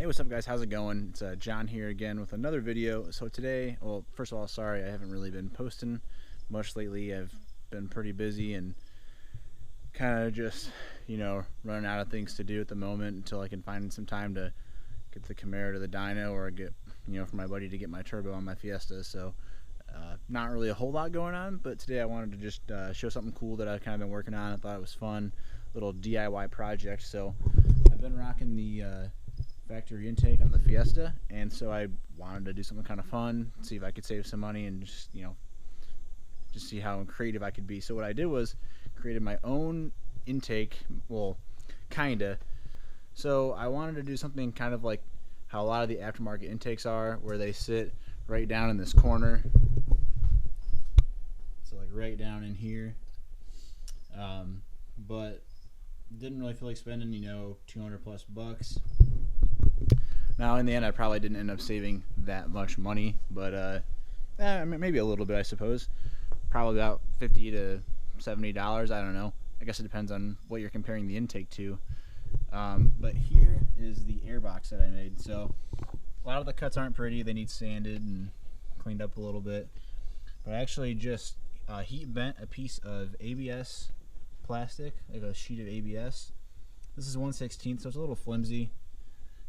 Hey, what's up guys, how's it going? It's John here again with another video. So today, well, first of all, sorry I haven't really been posting much lately. I've been pretty busy and kind of just, running out of things to do at the moment until I can find some time to get the Camaro to the dyno or get, for my buddy to get my turbo on my Fiesta. So not really a whole lot going on, but today I wanted to just show something cool that I've kind of been working on. I thought it was fun, little DIY project. So I've been rocking the factory intake on the Fiesta, and so I wanted to do something kind of fun, see if I could save some money and just see how creative I could be. So what I did was created my own intake, well, kinda. So I wanted to do something kind of like how a lot of the aftermarket intakes are, where they sit right down in this corner, so like right down in here, but didn't really feel like spending 200 plus bucks. Now in the end I probably didn't end up saving that much money, but maybe a little bit, I suppose. Probably about $50 to $70, I don't know. I guess it depends on what you're comparing the intake to. But here is the airbox that I made. So a lot of the cuts aren't pretty, they need sanded and cleaned up a little bit. But I actually just heat bent a piece of ABS plastic, like a sheet of ABS. This is 1/16, so it's a little flimsy.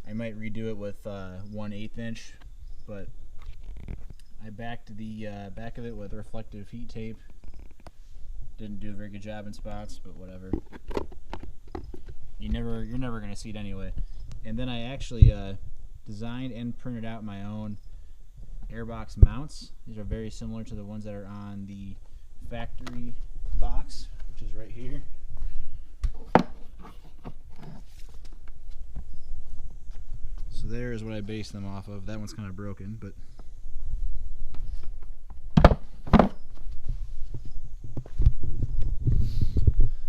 I might redo it with 1/8 inch, but I backed the back of it with reflective heat tape. Didn't do a very good job in spots, but whatever. You're never gonna see it anyway. And then I actually designed and printed out my own airbox mounts. These are very similar to the ones that are on the factory box, which is right here. So there is what I based them off of. That one's kind of broken, but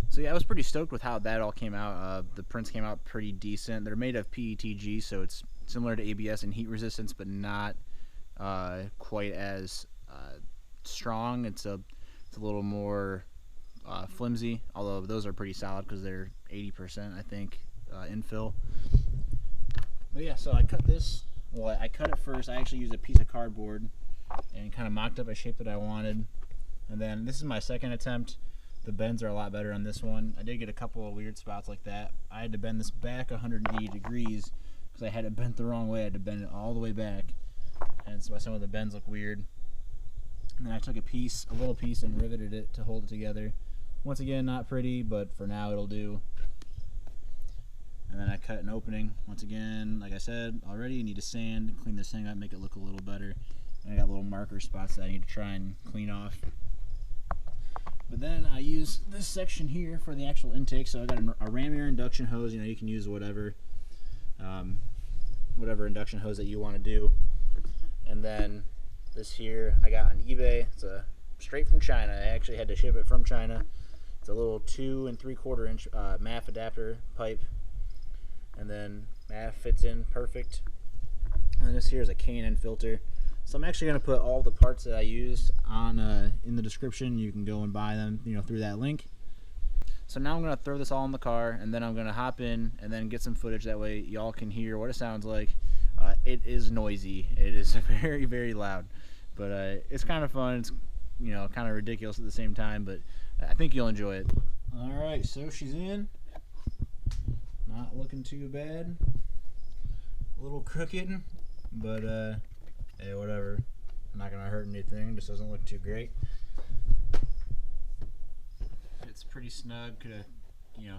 so yeah, I was pretty stoked with how that all came out. The prints came out pretty decent. They're made of PETG, so it's similar to ABS in heat resistance, but not quite as strong. It's a little more flimsy, although those are pretty solid because they're 80%, I think, infill. But yeah, so I cut this. Well, I cut it first. I actually used a piece of cardboard and kind of mocked up a shape that I wanted. And then this is my second attempt. The bends are a lot better on this one. I did get a couple of weird spots like that. I had to bend this back 180 degrees because I had it bent the wrong way. I had to bend it all the way back, and so some of the bends look weird. And then I took a little piece, and riveted it to hold it together. Once again, not pretty, but for now it'll do. And then I cut an opening. Once again, like I said already, you need to sand, clean this thing up, make it look a little better. And I got little marker spots that I need to try and clean off. But then I use this section here for the actual intake. So I got a ram air induction hose. You can use whatever induction hose that you want to do. And then this here I got on eBay. It's straight from China. I actually had to ship it from China. It's a little 2 3/4 inch MAF adapter pipe. And then MAF fits in perfect. And then this here is a K&N filter. So I'm actually going to put all the parts that I used on in the description. You can go and buy them, through that link. So now I'm going to throw this all in the car, and then I'm going to hop in and then get some footage. That way y'all can hear what it sounds like. It is noisy. It is very, very loud, but it's kind of fun. It's kind of ridiculous at the same time, but I think you'll enjoy it. All right, so she's in. Not looking too bad. A little crooked, but hey, whatever. Not gonna hurt anything. Just doesn't look too great. It's pretty snug. Could have,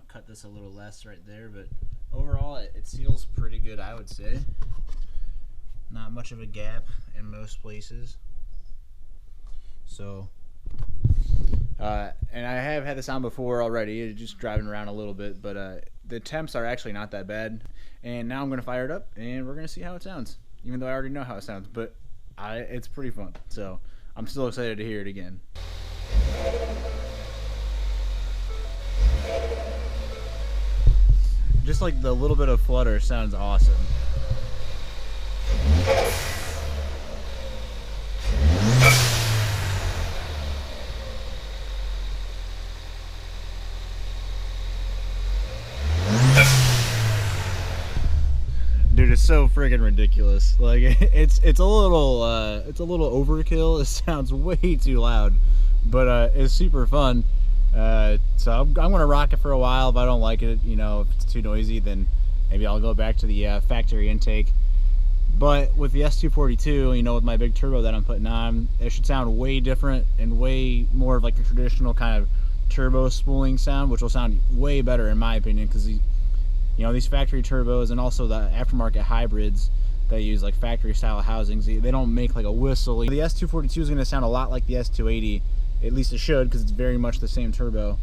cut this a little less right there, but overall, it seals pretty good, I would say. Not much of a gap in most places. So, and I have had this on before already, just driving around a little bit, but the temps are actually not that bad. And now I'm going to fire it up, and we're going to see how it sounds, even though I already know how it sounds, but it's pretty fun. So I'm still excited to hear it again. Just like the little bit of flutter sounds awesome. it's so friggin' ridiculous. Like it's a little overkill. It sounds way too loud, but it's super fun. So I'm gonna rock it for a while. If I don't like it, you know, if it's too noisy, then maybe I'll go back to the factory intake. But with the S242, you know, with my big turbo that I'm putting on, it should sound way different and way more of like a traditional kind of turbo spooling sound, which will sound way better in my opinion, because you know, these factory turbos and also the aftermarket hybrids that use like factory style housings, they don't make like a whistle. The S242 is going to sound a lot like the S280, at least it should, because it's very much the same turbo,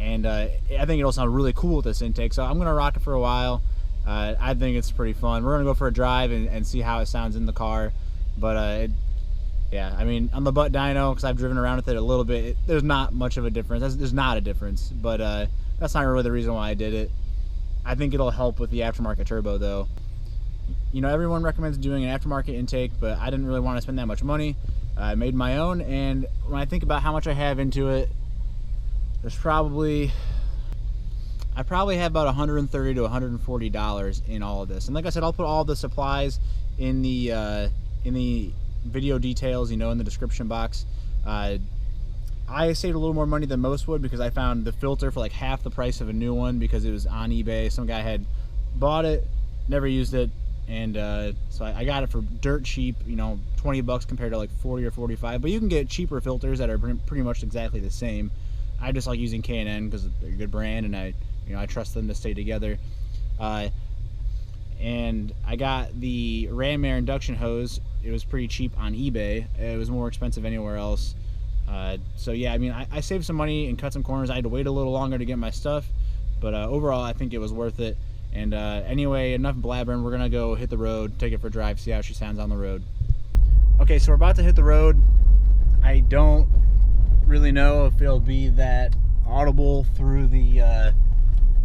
and I think it'll sound really cool with this intake. So I'm going to rock it for a while. I think it's pretty fun. We're going to go for a drive and see how it sounds in the car. But yeah, I mean, on the butt dyno, because I've driven around with it a little bit, there's not much of a difference. There's not a difference, but that's not really the reason why I did it. I think it'll help with the aftermarket turbo though. You know, everyone recommends doing an aftermarket intake, but I didn't really want to spend that much money. I made my own, and when I think about how much I have into it, I probably have about $130 to $140 in all of this. And like I said, I'll put all the supplies in the video details, you know, in the description box. I saved a little more money than most would, because I found the filter for like half the price of a new one, because it was on eBay. Some guy had bought it, never used it, and so I got it for dirt cheap, you know, 20 bucks compared to like 40 or 45. But you can get cheaper filters that are pretty much exactly the same. I just like using K&N because they're a good brand, and I trust them to stay together. And I got the ram air induction hose. It was pretty cheap on eBay. It was more expensive anywhere else. So yeah, I mean, I saved some money and cut some corners. I had to wait a little longer to get my stuff, but overall I think it was worth it. And anyway, enough blabbering. We're gonna go hit the road, take it for a drive, see how she sounds on the road. Okay, so we're about to hit the road. I don't really know if it'll be that audible through the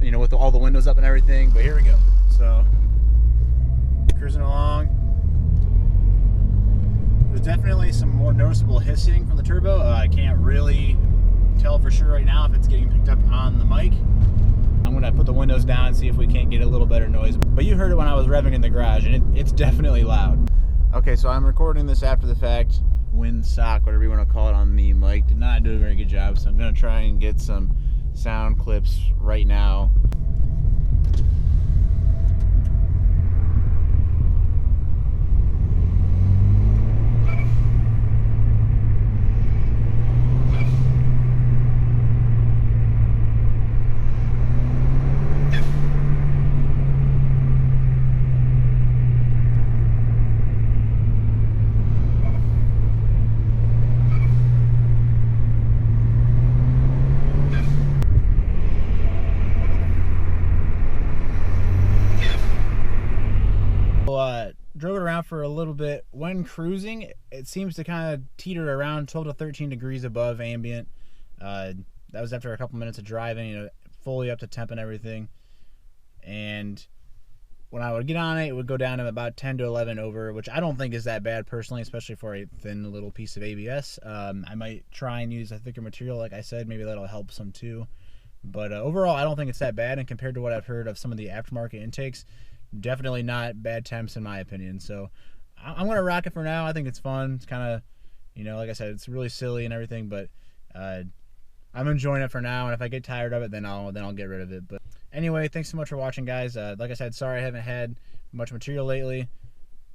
you know, with all the windows up and everything, but here we go. So cruising along. There's definitely some more noticeable hissing from the turbo. I can't really tell for sure right now if it's getting picked up on the mic. I'm gonna put the windows down and see if we can't get a little better noise. But you heard it when I was revving in the garage, and it's definitely loud. Okay, so I'm recording this after the fact. Windsock, whatever you want to call it, on the mic did not do a very good job, so I'm gonna try and get some sound clips right now. Drove it around for a little bit. When cruising, it seems to kind of teeter around 12 to 13 degrees above ambient. That was after a couple minutes of driving, you know, fully up to temp and everything. And when I would get on it, it would go down to about 10 to 11 over, which I don't think is that bad personally, especially for a thin little piece of ABS. I might try and use a thicker material, like I said. Maybe that'll help some too. But overall, I don't think it's that bad. And compared to what I've heard of some of the aftermarket intakes, definitely not bad temps in my opinion. So I'm gonna rock it for now. I think it's fun. It's kind of, you know, like I said, it's really silly and everything, but I'm enjoying it for now. And if I get tired of it, then I'll get rid of it. But anyway, thanks so much for watching, guys. Like I said, sorry I haven't had much material lately.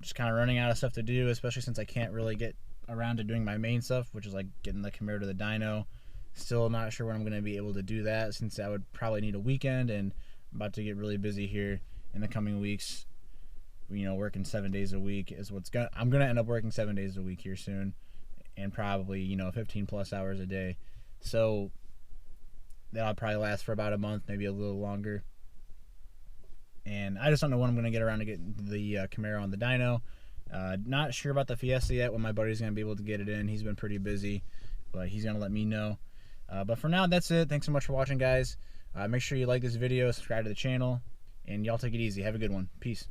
Just kind of running out of stuff to do, especially since I can't really get around to doing my main stuff, which is like getting the Camaro to the dyno. Still not sure when I'm gonna be able to do that, since I would probably need a weekend, and I'm about to get really busy here in the coming weeks. You know, working 7 days a week is I'm gonna end up working 7 days a week here soon, and probably, you know, 15 plus hours a day. So that'll probably last for about a month, maybe a little longer. And I just don't know when I'm gonna get around to getting the Camaro on the dyno. Not sure about the Fiesta yet, when my buddy's gonna be able to get it in. He's been pretty busy, but he's gonna let me know. But for now, that's it. Thanks so much for watching, guys. Make sure you like this video, subscribe to the channel, and y'all take it easy. Have a good one. Peace.